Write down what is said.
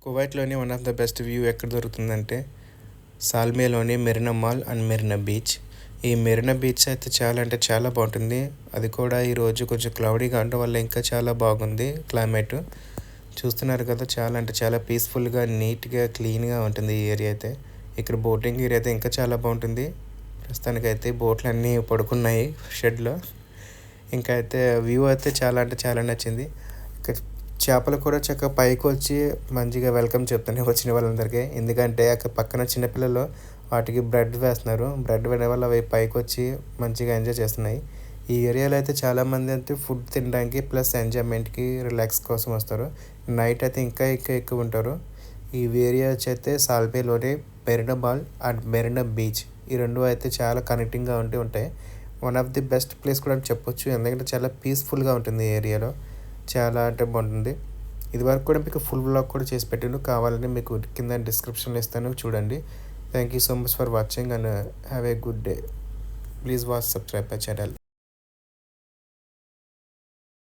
కువైట్‌లోని one of the best view ఎక్కడ దొరుకుతుందంటే, సాల్మియాలోని Marina mall and Marina beach. ఈ మెరీనా బీచ్ అయితే చాలా అంటే చాలా బాగుంటుంది. అది కూడా ఈరోజు కొంచెం క్లౌడీగా ఉండడం వల్ల ఇంకా చాలా బాగుంది క్లైమేట్. చూస్తున్నారు కదా, చాలా అంటే చాలా పీస్‌ఫుల్‌గా, నీట్‌గా, క్లీన్‌గా ఉంటుంది ఈ ఏరియా అయితే. ఇక్కడ బోటింగ్ ఏరియా అయితే ఇంకా చాలా బాగుంటుంది. ప్రస్తుతానికైతే బోట్‌లన్నీ పడుకున్నాయి షెడ్‌లో. ఇంకా అయితే వ్యూ అయితే చాలా అంటే చాలా నచ్చింది. ఇక చేపలు కూడా చక్కగా పైకొచ్చి మంచిగా వెల్కమ్ చెప్తున్నాయి వచ్చిన వాళ్ళందరికీ. ఎందుకంటే అక్కడ పక్కన చిన్నపిల్లలు వాటికి బ్రెడ్ వేస్తున్నారు. బ్రెడ్ వేయడం వల్ల అవి పైకొచ్చి మంచిగా ఎంజాయ్ చేస్తున్నాయి. ఈ ఏరియాలో అయితే చాలామంది అయితే ఫుడ్ తినడానికి ప్లస్ ఎంజాయ్‌మెంట్‌కి, రిలాక్స్ కోసం వస్తారు. నైట్ అయితే ఇంకా ఎక్కువ ఉంటారు. ఈ ఏరియా వచ్చైతే సాల్బేలోని Marina mall and Marina beach. ఈ 2 అయితే చాలా కనెక్టింగ్‌గా ఉంటాయి. One of the best place కూడా అని చెప్పొచ్చు. ఎందుకంటే చాలా పీస్‌ఫుల్‌గా ఉంటుంది ఈ ఏరియాలో. చాలా అంటే బాగుంటుంది. ఇదివరకు కూడా మీకు ఫుల్ వ్లాగ్ కూడా చేసి పెట్టాను. కావాలంటే మీకు కింద డిస్క్రిప్షన్‌లో ఇస్తాను, చూడండి. Thank you so much for watching and have a good day. Please watch, subscribe my channel.